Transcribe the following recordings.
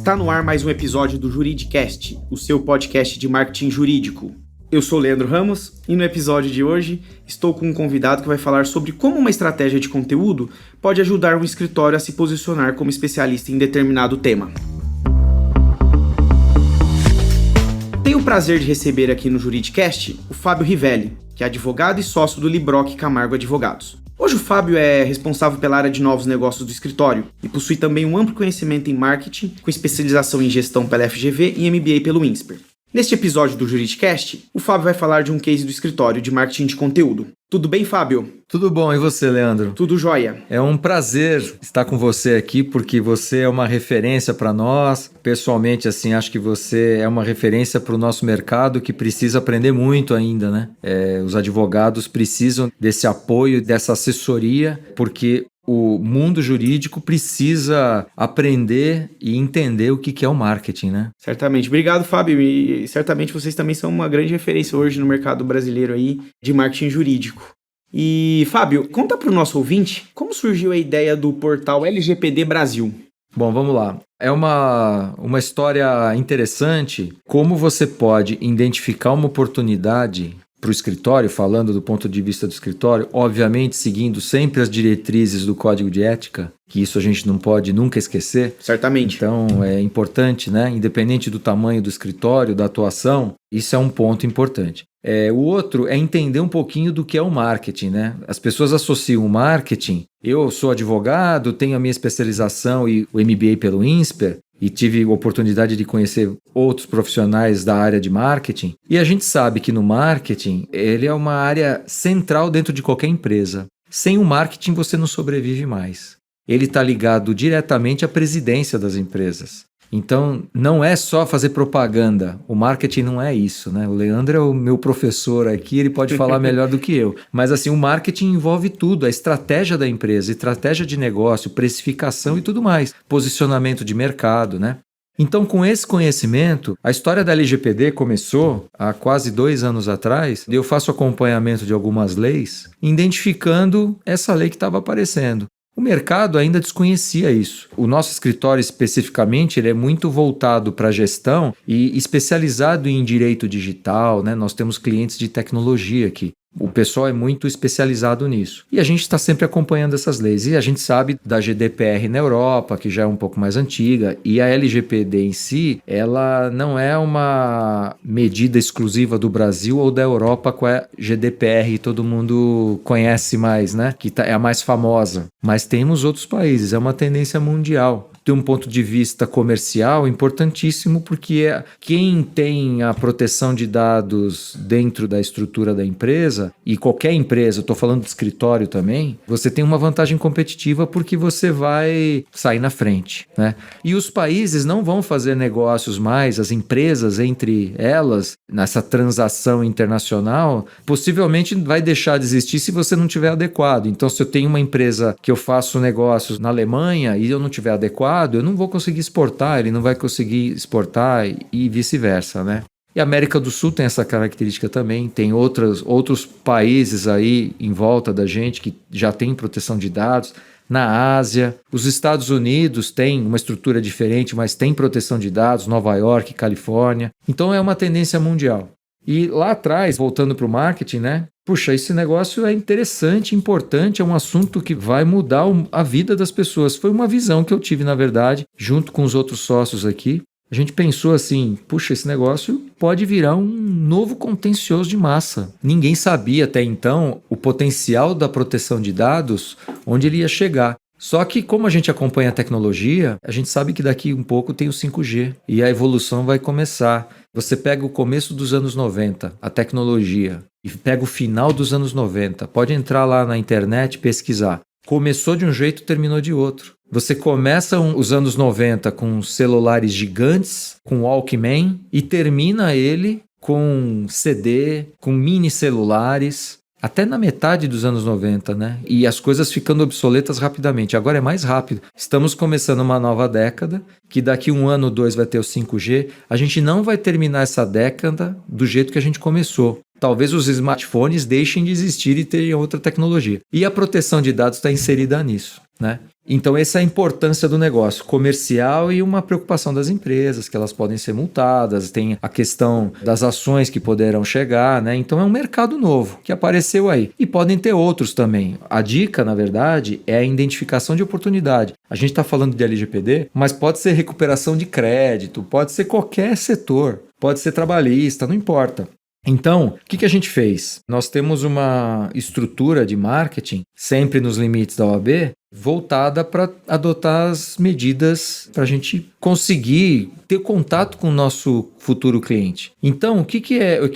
Está no ar mais um episódio do Juridicast, o seu podcast de marketing jurídico. Eu sou Leandro Ramos e no episódio de hoje estou com um convidado que vai falar sobre como uma estratégia de conteúdo pode ajudar um escritório a se posicionar como especialista em determinado tema. Tenho o prazer de receber aqui no Juridicast o Fábio Rivelli, que é advogado e sócio do Libroc Camargo Advogados. Hoje o Fábio é responsável pela área de novos negócios do escritório e possui também um amplo conhecimento em marketing, com especialização em gestão pela FGV e MBA pelo INSPER. Neste episódio do Juridicast, o Fábio vai falar de um case do escritório de marketing de conteúdo. Tudo bem, Fábio? Tudo bom, e você, Leandro? Tudo jóia. É um prazer estar com você aqui, porque você é uma referência para nós. Pessoalmente, acho que você é uma referência para o nosso mercado que precisa aprender muito ainda, né? Os advogados precisam desse apoio, dessa assessoria, porque o mundo jurídico precisa aprender e entender o que é o marketing, né? Certamente. Obrigado, Fábio. E certamente vocês também são uma grande referência hoje no mercado brasileiro aí de marketing jurídico. E, Fábio, conta para o nosso ouvinte como surgiu a ideia do portal LGPD Brasil. Bom, vamos lá. É uma história interessante. Como você pode identificar uma oportunidade para o escritório, falando do ponto de vista do escritório, obviamente seguindo sempre as diretrizes do Código de Ética, que isso a gente não pode nunca esquecer. Certamente. Então é importante, né? Independente do tamanho do escritório, da atuação, isso é um ponto importante. O outro é entender um pouquinho do que é o marketing, né? As pessoas associam o marketing. Eu sou advogado, tenho a minha especialização e o MBA pelo INSPER, e tive a oportunidade de conhecer outros profissionais da área de marketing. E a gente sabe que no marketing, ele é uma área central dentro de qualquer empresa. Sem o marketing, você não sobrevive mais. Ele está ligado diretamente à presidência das empresas. Então, não é só fazer propaganda. O marketing não é isso, né? O Leandro é o meu professor aqui, ele pode falar melhor do que eu. Mas, o marketing envolve tudo. A estratégia da empresa, estratégia de negócio, precificação e tudo mais. Posicionamento de mercado, né? Então, com esse conhecimento, a história da LGPD começou há quase 2 anos atrás. Eu faço acompanhamento de algumas leis, identificando essa lei que estava aparecendo. O mercado ainda desconhecia isso. O nosso escritório, especificamente, ele é muito voltado para a gestão e especializado em direito digital, né? Nós temos clientes de tecnologia aqui. O pessoal é muito especializado nisso. E a gente está sempre acompanhando essas leis. E a gente sabe da GDPR na Europa, que já é um pouco mais antiga, e a LGPD em si, ela não é uma medida exclusiva do Brasil ou da Europa com a GDPR, todo mundo conhece mais, né? Que é a mais famosa. Mas temos outros países, é uma tendência mundial. De um ponto de vista comercial, importantíssimo, porque quem tem a proteção de dados dentro da estrutura da empresa, e qualquer empresa, eu estou falando de escritório também, você tem uma vantagem competitiva porque você vai sair na frente, né? E os países não vão fazer negócios mais, as empresas entre elas, nessa transação internacional, possivelmente vai deixar de existir se você não tiver adequado. Então, se eu tenho uma empresa que eu faço negócios na Alemanha e eu não tiver adequado, eu não vou conseguir exportar, ele não vai conseguir exportar e vice-versa, né? E a América do Sul tem essa característica também, tem outros países aí em volta da gente que já tem proteção de dados. Na Ásia, os Estados Unidos têm uma estrutura diferente, mas tem proteção de dados, Nova York, Califórnia. Então é uma tendência mundial. E lá atrás, voltando para o marketing, né? Puxa, esse negócio é interessante, importante, é um assunto que vai mudar a vida das pessoas. Foi uma visão que eu tive, na verdade, junto com os outros sócios aqui. A gente pensou assim, puxa, esse negócio pode virar um novo contencioso de massa. Ninguém sabia até então o potencial da proteção de dados, onde ele ia chegar. Só que como a gente acompanha a tecnologia, a gente sabe que daqui um pouco tem o 5G e a evolução vai começar. Você pega o começo dos anos 90, a tecnologia, e pega o final dos anos 90. Pode entrar lá na internet e pesquisar. Começou de um jeito, terminou de outro. Você começa os anos 90 com celulares gigantes, com Walkman, e termina ele com CD, com mini celulares, até na metade dos anos 90, né? E as coisas ficando obsoletas rapidamente. Agora é mais rápido. Estamos começando uma nova década, que daqui 1 ano ou 2 vai ter o 5G. A gente não vai terminar essa década do jeito que a gente começou. talvez os smartphones deixem de existir e tenham outra tecnologia. E a proteção de dados está inserida nisso, né? Então, essa é a importância do negócio comercial e uma preocupação das empresas, que elas podem ser multadas, tem a questão das ações que poderão chegar, né? Então, é um mercado novo que apareceu aí. E podem ter outros também. A dica, na verdade, é a identificação de oportunidade. A gente está falando de LGPD, mas pode ser recuperação de crédito, pode ser qualquer setor, pode ser trabalhista, não importa. Então, o que a gente fez? Nós temos uma estrutura de marketing, sempre nos limites da OAB, voltada para adotar as medidas para a gente conseguir ter contato com o nosso futuro cliente. Então, o que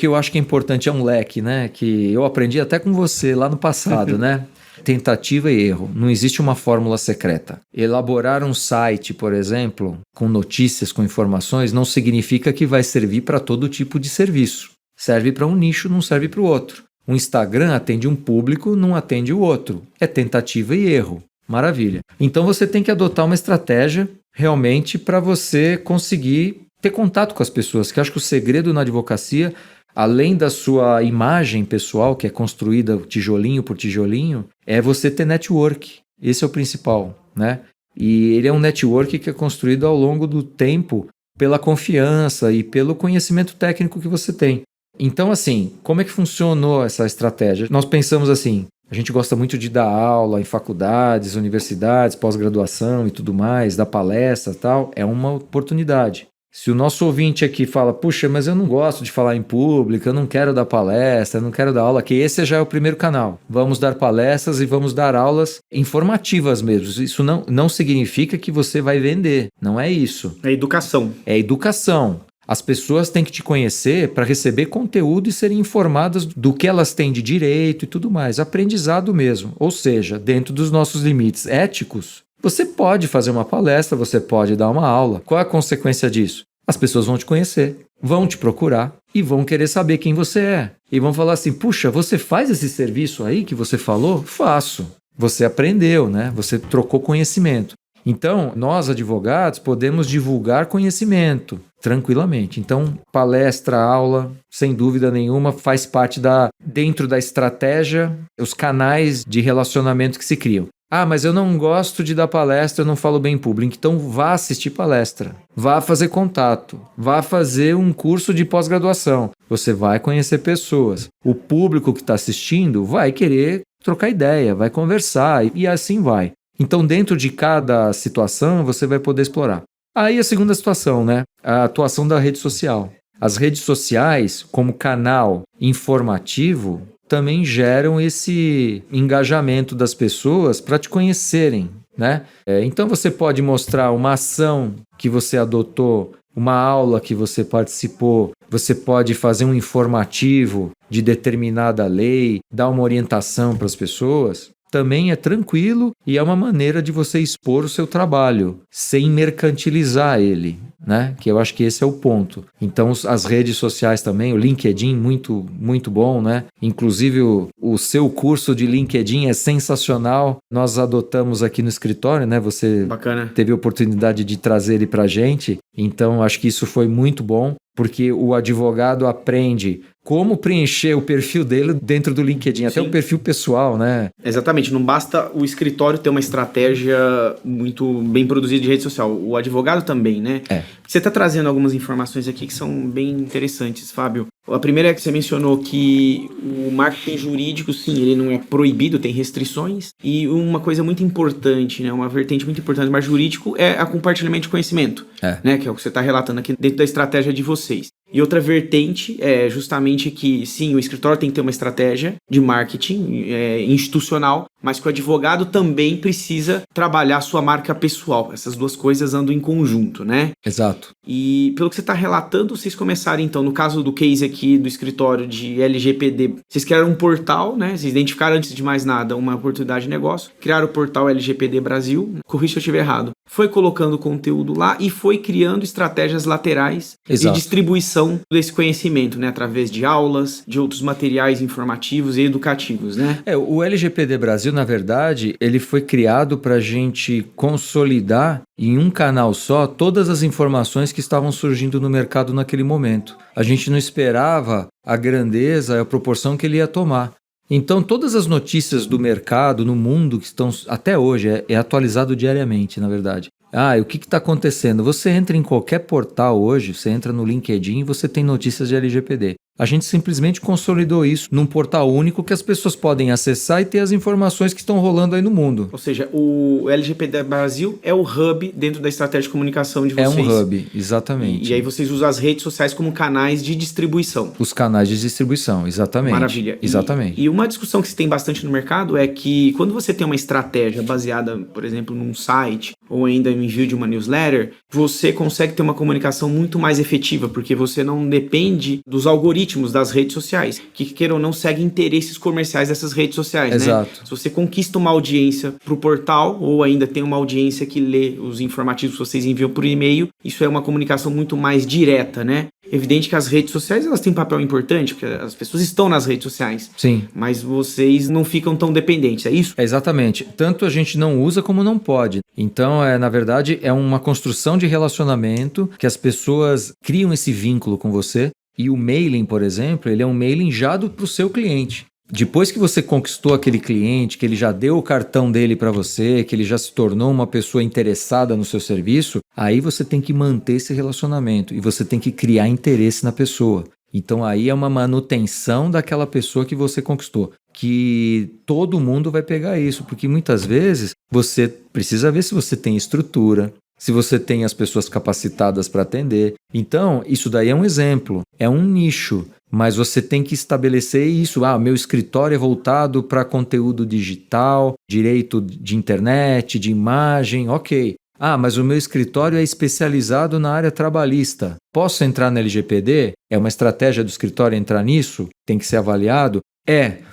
eu acho que é importante é um leque, né? Que eu aprendi até com você lá no passado, né? Tentativa e erro. Não existe uma fórmula secreta. Elaborar um site, por exemplo, com notícias, com informações, não significa que vai servir para todo tipo de serviço. Serve para um nicho, não serve para o outro. O Instagram atende um público, não atende o outro. É tentativa e erro. Maravilha. Então você tem que adotar uma estratégia realmente para você conseguir ter contato com as pessoas, que eu acho que o segredo na advocacia, além da sua imagem pessoal, que é construída tijolinho por tijolinho, é você ter network. Esse é o principal, né? E ele é um network que é construído ao longo do tempo pela confiança e pelo conhecimento técnico que você tem. Então, assim, como é que funcionou essa estratégia? Nós pensamos assim, a gente gosta muito de dar aula em faculdades, universidades, pós-graduação e tudo mais, dar palestra e tal, é uma oportunidade. Se o nosso ouvinte aqui fala, puxa, mas eu não gosto de falar em público, eu não quero dar palestra, eu não quero dar aula, que esse já é o primeiro canal. Vamos dar palestras e vamos dar aulas informativas mesmo. Isso não significa que você vai vender, não é isso. É educação. É educação. As pessoas têm que te conhecer para receber conteúdo e serem informadas do que elas têm de direito e tudo mais. Aprendizado mesmo. Ou seja, dentro dos nossos limites éticos, você pode fazer uma palestra, você pode dar uma aula. Qual é a consequência disso? As pessoas vão te conhecer, vão te procurar e vão querer saber quem você é. E vão falar assim, puxa, você faz esse serviço aí que você falou? Faço. Você aprendeu, né? Você trocou conhecimento. Então, nós advogados podemos divulgar conhecimento tranquilamente. Então, palestra, aula, sem dúvida nenhuma, faz parte dentro da estratégia, os canais de relacionamento que se criam. Ah, mas eu não gosto de dar palestra, eu não falo bem em público. Então, vá assistir palestra, vá fazer contato, vá fazer um curso de pós-graduação. Você vai conhecer pessoas. O público que está assistindo vai querer trocar ideia, vai conversar e assim vai. Então, dentro de cada situação, você vai poder explorar. Aí a segunda situação, né? A atuação da rede social. As redes sociais, como canal informativo, também geram esse engajamento das pessoas para te conhecerem, né? Então, você pode mostrar uma ação que você adotou, uma aula que você participou, você pode fazer um informativo de determinada lei, dar uma orientação para as pessoas. Também é tranquilo e é uma maneira de você expor o seu trabalho, sem mercantilizar ele, né? Que eu acho que esse é o ponto. Então, as redes sociais também, o LinkedIn, muito, muito bom, né? Inclusive, o seu curso de LinkedIn é sensacional. Nós adotamos aqui no escritório, né? Você Bacana. Teve a oportunidade de trazer ele para a gente. Então, acho que isso foi muito bom, porque o advogado aprende como preencher o perfil dele dentro do LinkedIn, até o perfil pessoal, né? Exatamente, não basta o escritório ter uma estratégia muito bem produzida de rede social, o advogado também, né? Você está trazendo algumas informações aqui que são bem interessantes, Fábio. A primeira é que você mencionou que o marketing jurídico, sim, ele não é proibido, tem restrições. E uma coisa muito importante, né, uma vertente muito importante do marketing jurídico é o compartilhamento de conhecimento, né, que é o que você está relatando aqui dentro da estratégia de vocês. E outra vertente é justamente que, sim, o escritório tem que ter uma estratégia de marketing institucional, mas que o advogado também precisa trabalhar a sua marca pessoal. Essas duas coisas andam em conjunto, né? Exato. E pelo que você está relatando, vocês começaram, então, no caso do case aqui do escritório de LGPD, vocês criaram um portal, né? Vocês identificaram, antes de mais nada, uma oportunidade de negócio, criaram o portal LGPD Brasil, corrija se eu estiver errado, foi colocando conteúdo lá e foi criando estratégias laterais de distribuição divulgação desse conhecimento, né? Através de aulas, de outros materiais informativos e educativos, né? O LGPD Brasil, na verdade, ele foi criado para a gente consolidar em um canal só todas as informações que estavam surgindo no mercado naquele momento. A gente não esperava a grandeza, a proporção que ele ia tomar. Então, todas as notícias do mercado, no mundo, que estão até hoje, é atualizado diariamente, na verdade. E o que está acontecendo? Você entra em qualquer portal hoje, você entra no LinkedIn e você tem notícias de LGPD. A gente simplesmente consolidou isso num portal único que as pessoas podem acessar e ter as informações que estão rolando aí no mundo. Ou seja, o LGPD Brasil é o hub dentro da estratégia de comunicação de vocês. É um hub, exatamente. E aí vocês usam as redes sociais como canais de distribuição. Os canais de distribuição, exatamente. Maravilha. Exatamente. E uma discussão que se tem bastante no mercado é que quando você tem uma estratégia baseada, por exemplo, num site ou ainda no envio de uma newsletter, você consegue ter uma comunicação muito mais efetiva, porque você não depende dos algoritmos das redes sociais, que queira ou não seguem interesses comerciais dessas redes sociais, Exato. né? Se você conquista uma audiência para o portal ou ainda tem uma audiência que lê os informativos que vocês enviam por e-mail, isso é uma comunicação muito mais direta, né? Evidente que as redes sociais elas têm um papel importante, porque as pessoas estão nas redes sociais. Sim. Mas vocês não ficam tão dependentes, é isso? Exatamente. Tanto a gente não usa como não pode. Então, na verdade, é uma construção de relacionamento que as pessoas criam esse vínculo com você. E o mailing, por exemplo, ele é um mailing já para o seu cliente. Depois que você conquistou aquele cliente, que ele já deu o cartão dele para você, que ele já se tornou uma pessoa interessada no seu serviço, aí você tem que manter esse relacionamento e você tem que criar interesse na pessoa. Então aí é uma manutenção daquela pessoa que você conquistou, que todo mundo vai pegar isso, porque muitas vezes você precisa ver se você tem estrutura, se você tem as pessoas capacitadas para atender. Então, isso daí é um exemplo, é um nicho. Mas você tem que estabelecer isso. Meu escritório é voltado para conteúdo digital, direito de internet, de imagem, ok. Mas o meu escritório é especializado na área trabalhista. Posso entrar na LGPD? É uma estratégia do escritório entrar nisso? Tem que ser avaliado?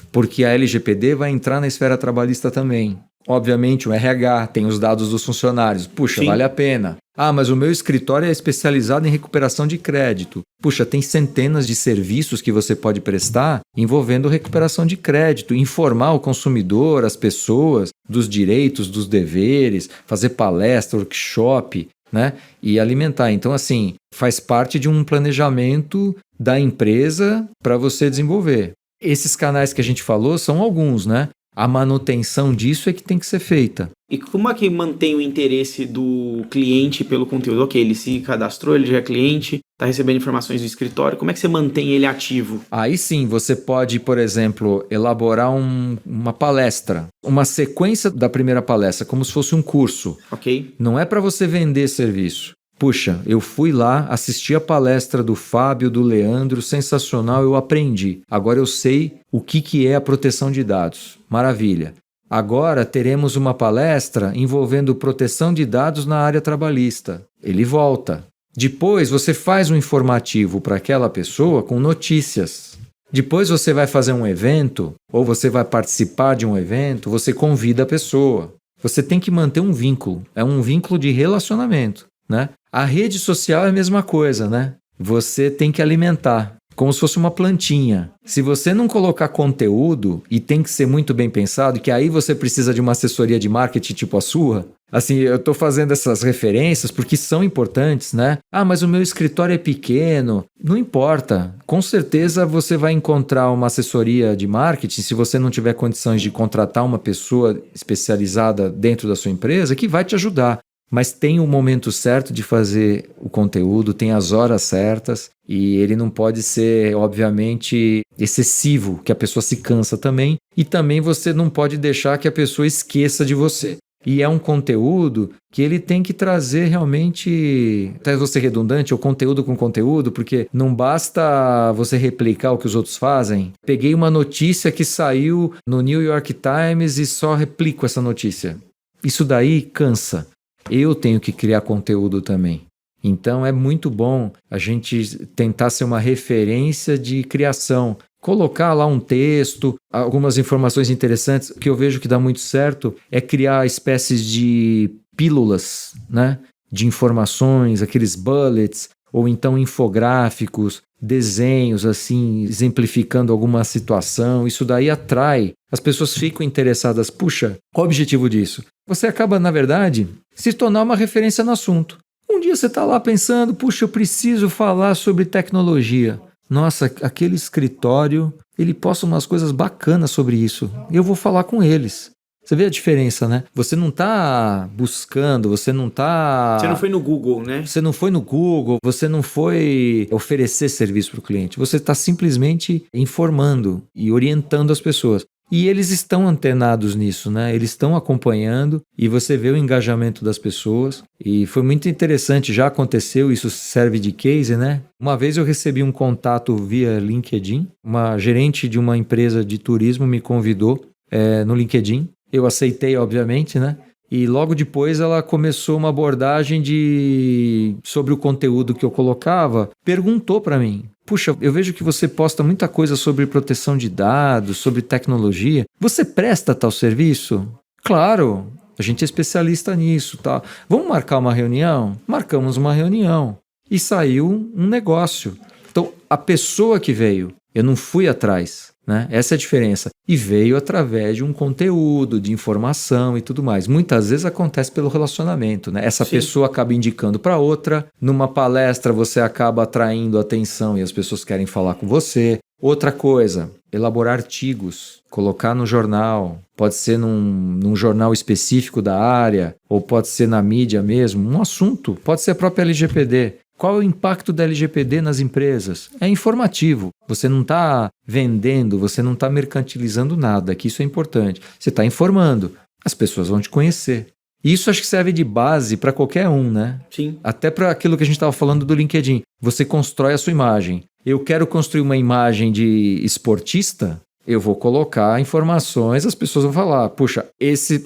Porque a LGPD vai entrar na esfera trabalhista também. Obviamente, o RH tem os dados dos funcionários. Puxa, Sim. Vale a pena. Mas o meu escritório é especializado em recuperação de crédito. Puxa, tem centenas de serviços que você pode prestar envolvendo recuperação de crédito, informar o consumidor, as pessoas, dos direitos, dos deveres, fazer palestra, workshop, né? E alimentar. Então, assim, faz parte de um planejamento da empresa para você desenvolver. Esses canais que a gente falou são alguns, né? A manutenção disso é que tem que ser feita. E como é que mantém o interesse do cliente pelo conteúdo? Ok, ele se cadastrou, ele já é cliente, está recebendo informações do escritório. Como é que você mantém ele ativo? Aí sim, você pode, por exemplo, elaborar uma palestra, uma sequência da primeira palestra, como se fosse um curso. Ok. Não é para você vender serviço. Puxa, eu fui lá, assisti a palestra do Fábio, do Leandro, sensacional, eu aprendi. Agora eu sei o que é a proteção de dados. Maravilha. Agora teremos uma palestra envolvendo proteção de dados na área trabalhista. Ele volta. Depois você faz um informativo para aquela pessoa com notícias. Depois você vai fazer um evento, ou você vai participar de um evento, você convida a pessoa. Você tem que manter um vínculo. É um vínculo de relacionamento, né? A rede social é a mesma coisa, né? Você tem que alimentar, como se fosse uma plantinha. Se você não colocar conteúdo, e tem que ser muito bem pensado, que aí você precisa de uma assessoria de marketing tipo a sua. Assim, eu estou fazendo essas referências porque são importantes, né? Mas o meu escritório é pequeno. Não importa. Com certeza você vai encontrar uma assessoria de marketing, se você não tiver condições de contratar uma pessoa especializada dentro da sua empresa, que vai te ajudar. Mas tem o momento certo de fazer o conteúdo, tem as horas certas e ele não pode ser, obviamente, excessivo, que a pessoa se cansa também. E também você não pode deixar que a pessoa esqueça de você. E é um conteúdo que ele tem que trazer realmente, até vou ser redundante, o conteúdo com conteúdo, porque não basta você replicar o que os outros fazem. Peguei uma notícia que saiu no New York Times e só replico essa notícia. Isso daí cansa. Eu tenho que criar conteúdo também. Então é muito bom a gente tentar ser uma referência de criação. Colocar lá um texto, algumas informações interessantes. O que eu vejo que dá muito certo é criar espécies de pílulas, né? De informações, aqueles bullets, ou então infográficos, desenhos assim, exemplificando alguma situação. Isso daí atrai. As pessoas ficam interessadas. Puxa, qual o objetivo disso? Você acaba, na verdade, se tornar uma referência no assunto. Um dia você está lá pensando, puxa, eu preciso falar sobre tecnologia. Nossa, aquele escritório, ele posta umas coisas bacanas sobre isso. Eu vou falar com eles. Você vê a diferença, né? Você não está buscando, você não foi no Google, né? Você não foi no Google, você não foi oferecer serviço para o cliente. Você está simplesmente informando e orientando as pessoas. E eles estão antenados nisso, né? Eles estão acompanhando e você vê o engajamento das pessoas. E foi muito interessante, já aconteceu, isso serve de case, né? Uma vez eu recebi um contato via LinkedIn. Uma gerente de uma empresa de turismo me convidou no LinkedIn. Eu aceitei, obviamente, né? E logo depois ela começou uma abordagem sobre o conteúdo que eu colocava. Perguntou para mim, puxa, eu vejo que você posta muita coisa sobre proteção de dados, sobre tecnologia. Você presta tal serviço? Claro, a gente é especialista nisso, tá? Vamos marcar uma reunião? Marcamos uma reunião. E saiu um negócio. Então, a pessoa que veio, eu não fui atrás. Né? Essa é a diferença. E veio através de um conteúdo, de informação e tudo mais. Muitas vezes acontece pelo relacionamento. Né? Essa pessoa acaba indicando para outra. Numa palestra você acaba atraindo atenção e as pessoas querem falar com você. Outra coisa, elaborar artigos, colocar no jornal. Pode ser num jornal específico da área, ou pode ser na mídia mesmo. Um assunto, pode ser a própria LGPD. Qual é o impacto da LGPD nas empresas? É informativo. Você não está vendendo, você não está mercantilizando nada, que isso é importante. Você está informando. As pessoas vão te conhecer. E isso acho que serve de base para qualquer um, né? Sim. Até para aquilo que a gente estava falando do LinkedIn. Você constrói a sua imagem. Eu quero construir uma imagem de esportista. Eu vou colocar informações, as pessoas vão falar, puxa,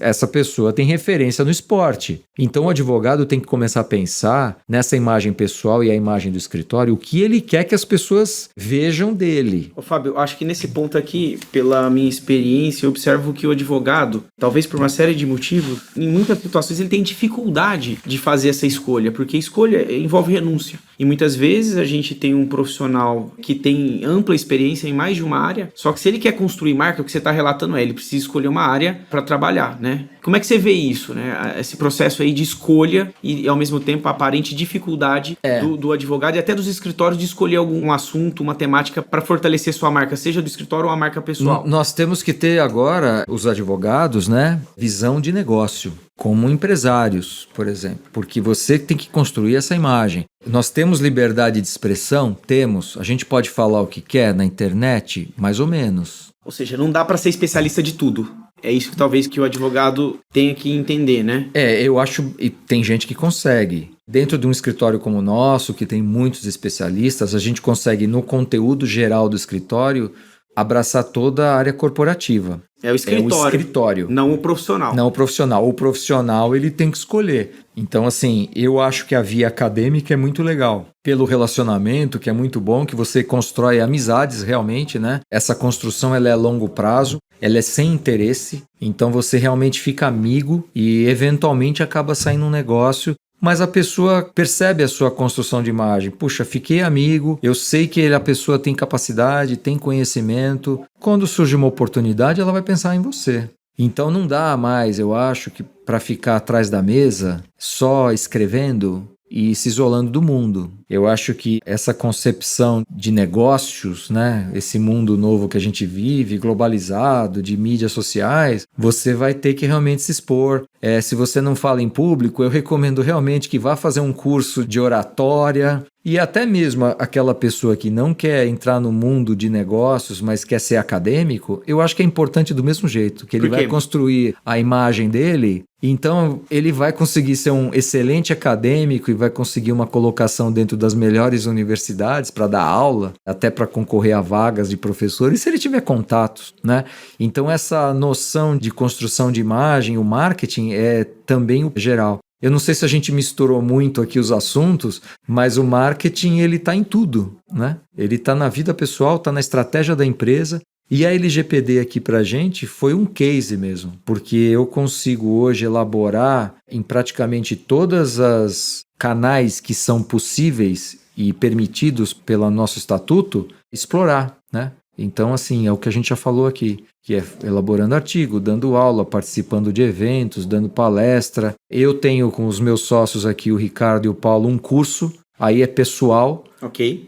essa pessoa tem referência no esporte. Então o advogado tem que começar a pensar nessa imagem pessoal e a imagem do escritório, o que ele quer que as pessoas vejam dele. Ô, Fábio, acho que nesse ponto aqui, pela minha experiência, eu observo que o advogado, talvez por uma série de motivos, em muitas situações ele tem dificuldade de fazer essa escolha, porque escolha envolve renúncia. E muitas vezes a gente tem um profissional que tem ampla experiência em mais de uma área, só que se ele quer construir marca, o que você está relatando ele precisa escolher uma área para trabalhar, né? Como é que você vê isso, né? Esse processo aí de escolha e, ao mesmo tempo, a aparente dificuldade do advogado e até dos escritórios de escolher algum assunto, uma temática para fortalecer sua marca, seja do escritório ou a marca pessoal. Nós temos que ter agora, os advogados, né, visão de negócio, como empresários, por exemplo, porque você tem que construir essa imagem. Nós temos liberdade de expressão? Temos. A gente pode falar o que quer na internet? Mais ou menos. Ou seja, não dá para ser especialista de tudo. É isso que talvez que o advogado tenha que entender, né? Eu acho, e tem gente que consegue. Dentro de um escritório como o nosso, que tem muitos especialistas, a gente consegue, no conteúdo geral do escritório, abraçar toda a área corporativa. É o escritório. Não o profissional. Não o profissional. O profissional, ele tem que escolher. Então, assim, eu acho que a via acadêmica é muito legal. Pelo relacionamento, que é muito bom, que você constrói amizades realmente, né? Essa construção, ela é a longo prazo, ela é sem interesse. Então, você realmente fica amigo e, eventualmente, acaba saindo um negócio. Mas a pessoa percebe a sua construção de imagem. Puxa, fiquei amigo, eu sei que a pessoa tem capacidade, tem conhecimento. Quando surge uma oportunidade, ela vai pensar em você. Então não dá mais, eu acho, que para ficar atrás da mesa, só escrevendo e se isolando do mundo. Eu acho que essa concepção de negócios, né, esse mundo novo que a gente vive, globalizado, de mídias sociais, você vai ter que realmente se expor. Se você não fala em público, eu recomendo realmente que vá fazer um curso de oratória. E até mesmo aquela pessoa que não quer entrar no mundo de negócios, mas quer ser acadêmico, eu acho que é importante do mesmo jeito, que ele vai construir a imagem dele, então ele vai conseguir ser um excelente acadêmico e vai conseguir uma colocação dentro das melhores universidades para dar aula, até para concorrer a vagas de professor, e se ele tiver contatos, né? Então essa noção de construção de imagem, o marketing é também o geral. Eu não sei se a gente misturou muito aqui os assuntos, mas o marketing ele está em tudo, né? Ele está na vida pessoal, está na estratégia da empresa. E a LGPD aqui para a gente foi um case mesmo, porque eu consigo hoje elaborar em praticamente todas as canais que são possíveis e permitidos pelo nosso estatuto, explorar, né? Então, assim, é o que a gente já falou aqui, que é elaborando artigo, dando aula, participando de eventos, dando palestra. Eu tenho com os meus sócios aqui, o Ricardo e o Paulo, um curso, aí é pessoal,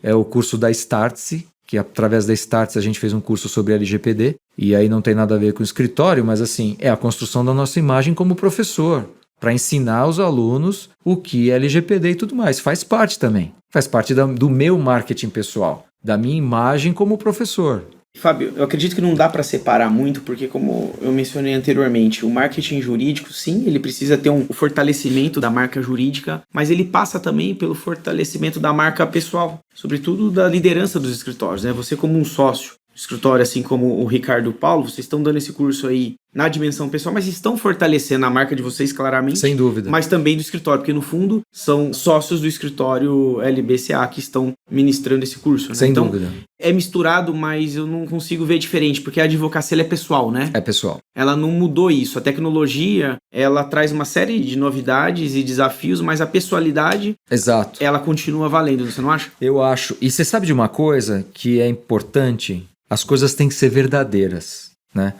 é o curso da Startse, que através da Startse a gente fez um curso sobre LGPD, e aí não tem nada a ver com o escritório, mas assim, é a construção da nossa imagem como professor, para ensinar os alunos o que é LGPD e tudo mais. Faz parte também, faz parte do meu marketing pessoal, da minha imagem como professor. Fábio, eu acredito que não dá para separar muito, porque como eu mencionei anteriormente, o marketing jurídico, sim, ele precisa ter o fortalecimento da marca jurídica, mas ele passa também pelo fortalecimento da marca pessoal, sobretudo da liderança dos escritórios, né? Você como um sócio do escritório, assim como o Ricardo e o Paulo, vocês estão dando esse curso aí na dimensão pessoal, mas estão fortalecendo a marca de vocês claramente. Sem dúvida. Mas também do escritório, porque no fundo são sócios do escritório LBCA que estão ministrando esse curso, né? Sem então, dúvida. É misturado, mas eu não consigo ver diferente, porque a advocacia ela é pessoal, né? É pessoal. Ela não mudou isso. A tecnologia, ela traz uma série de novidades e desafios, mas a pessoalidade, exato, ela continua valendo, você não acha? Eu acho. E você sabe de uma coisa que é importante? As coisas têm que ser verdadeiras, né?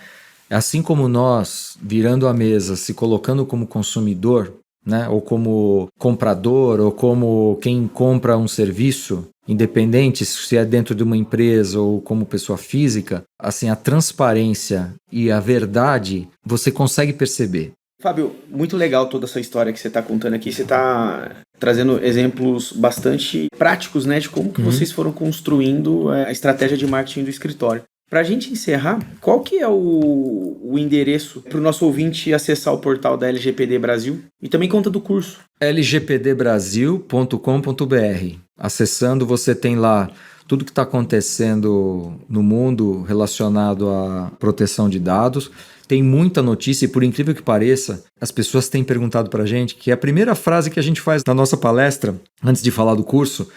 Assim como nós, virando a mesa, se colocando como consumidor, né? Ou como comprador, ou como quem compra um serviço, independente se é dentro de uma empresa ou como pessoa física, assim, a transparência e a verdade você consegue perceber. Fábio, muito legal toda essa história que você está contando aqui. Você está trazendo exemplos bastante práticos, né, de como que vocês foram construindo a estratégia de marketing do escritório. Para a gente encerrar, qual que é o endereço para o nosso ouvinte acessar o portal da LGPD Brasil? E também conta do curso. lgpdbrasil.com.br. Acessando, você tem lá tudo que está acontecendo no mundo relacionado à proteção de dados. Tem muita notícia e, por incrível que pareça, as pessoas têm perguntado para a gente, que é a primeira frase que a gente faz na nossa palestra, antes de falar do curso,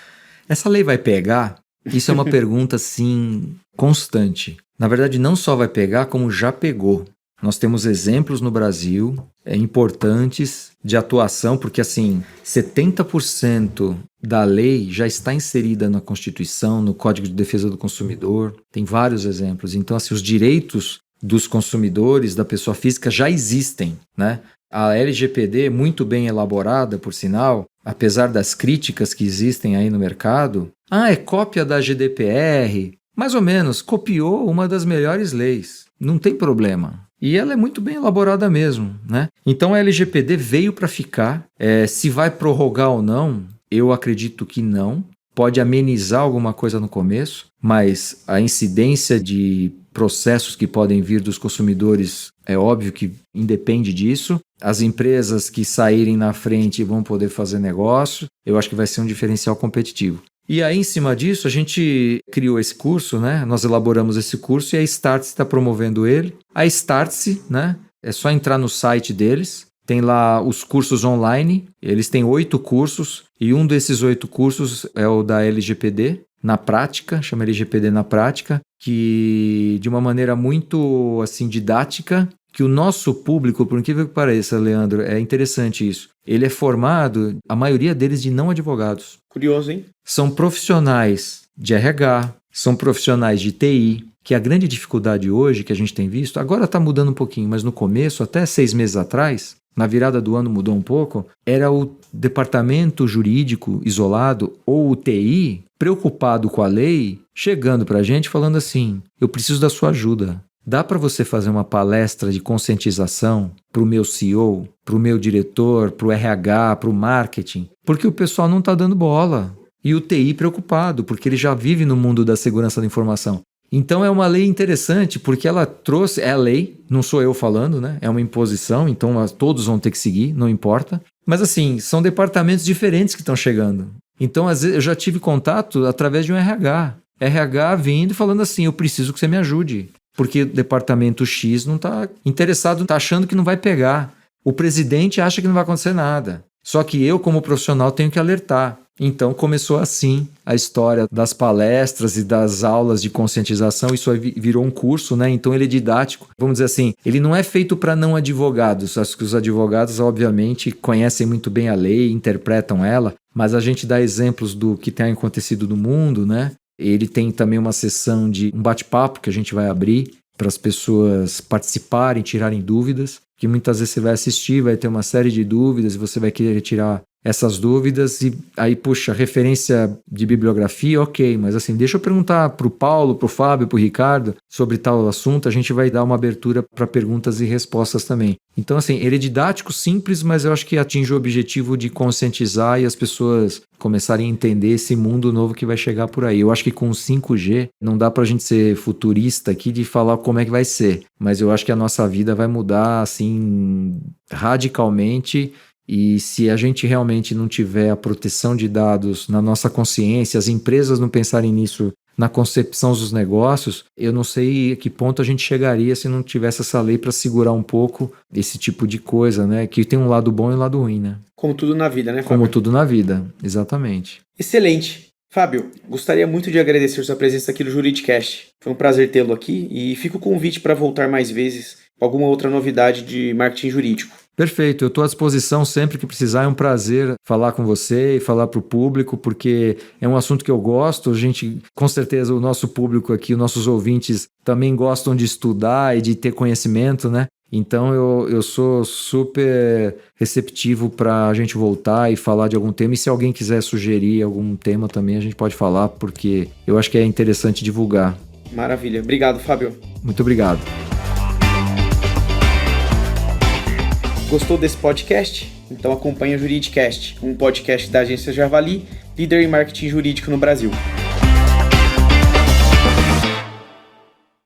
essa lei vai pegar? Isso é uma pergunta, assim, constante. Na verdade, não só vai pegar, como já pegou. Nós temos exemplos no Brasil importantes de atuação, porque, assim, 70% da lei já está inserida na Constituição, no Código de Defesa do Consumidor. Tem vários exemplos. Então, assim, os direitos dos consumidores, da pessoa física, já existem, né? A LGPD, muito bem elaborada, por sinal, apesar das críticas que existem aí no mercado, é cópia da GDPR, mais ou menos, copiou uma das melhores leis, não tem problema. E ela é muito bem elaborada mesmo, né? Então a LGPD veio para ficar, se vai prorrogar ou não, eu acredito que não, pode amenizar alguma coisa no começo, mas a incidência de processos que podem vir dos consumidores é óbvio que independe disso. As empresas que saírem na frente vão poder fazer negócio. Eu acho que vai ser um diferencial competitivo. E aí, em cima disso, a gente criou esse curso, né? Nós elaboramos esse curso e a Startse está promovendo ele. A Startse, né? É só entrar no site deles. Tem lá os cursos online. Eles têm 8 cursos e um desses 8 cursos é o da LGPD. Na prática, chama LGPD na prática, que de uma maneira muito assim didática, que o nosso público, por incrível que pareça, Leandro, é interessante isso, ele é formado, a maioria deles de não advogados. Curioso, hein? São profissionais de RH, são profissionais de TI, que a grande dificuldade hoje que a gente tem visto, agora está mudando um pouquinho, mas no começo, até 6 meses atrás, na virada do ano mudou um pouco, era o departamento jurídico isolado ou o TI preocupado com a lei, chegando para a gente falando assim, eu preciso da sua ajuda. Dá para você fazer uma palestra de conscientização para o meu CEO, para o meu diretor, para o RH, para o marketing? Porque o pessoal não está dando bola. E o TI preocupado, porque ele já vive no mundo da segurança da informação. Então é uma lei interessante, porque ela trouxe, é a lei, não sou eu falando, né? É uma imposição, então todos vão ter que seguir, não importa. Mas assim, são departamentos diferentes que estão chegando. Então, às vezes, eu já tive contato através de um RH. RH vindo e falando assim, eu preciso que você me ajude. Porque o departamento X não está interessado, está achando que não vai pegar. O presidente acha que não vai acontecer nada. Só que eu, como profissional, tenho que alertar. Então, começou assim a história das palestras e das aulas de conscientização. Isso aí virou um curso, né? Então, ele é didático. Vamos dizer assim, ele não é feito para não advogados. Acho que os advogados, obviamente, conhecem muito bem a lei, interpretam ela. mas a gente dá exemplos do que tem acontecido no mundo, né? Ele tem também uma sessão de um bate-papo que a gente vai abrir para as pessoas participarem, tirarem dúvidas, que muitas vezes você vai assistir, vai ter uma série de dúvidas e você vai querer tirar essas dúvidas e aí, puxa, referência de bibliografia, ok, mas assim, deixa eu perguntar para o Paulo, para o Fábio, para o Ricardo sobre tal assunto, a gente vai dar uma abertura para perguntas e respostas também. Então, assim, ele é didático, simples, mas eu acho que atinge o objetivo de conscientizar e as pessoas começarem a entender esse mundo novo que vai chegar por aí. Eu acho que com o 5G não dá para a gente ser futurista aqui de falar como é que vai ser, mas eu acho que a nossa vida vai mudar, assim, radicalmente. E se a gente realmente não tiver a proteção de dados na nossa consciência, as empresas não pensarem nisso na concepção dos negócios, eu não sei a que ponto a gente chegaria se não tivesse essa lei para segurar um pouco esse tipo de coisa, né? Que tem um lado bom e um lado ruim, né? Como tudo na vida, né, Fábio? Como tudo na vida, exatamente. Excelente. Fábio, gostaria muito de agradecer sua presença aqui no Juridicast. Foi um prazer tê-lo aqui e fica o convite para voltar mais vezes com alguma outra novidade de marketing jurídico. Perfeito, eu estou à disposição sempre que precisar, é um prazer falar com você e falar para o público, porque é um assunto que eu gosto, a gente, com certeza o nosso público aqui, os nossos ouvintes também gostam de estudar e de ter conhecimento, né? Então eu sou super receptivo para a gente voltar e falar de algum tema, e se alguém quiser sugerir algum tema também a gente pode falar, porque eu acho que é interessante divulgar. Maravilha, obrigado, Fábio. Muito obrigado. Gostou desse podcast? Então acompanhe o Juridicast, um podcast da agência Javali, líder em marketing jurídico no Brasil.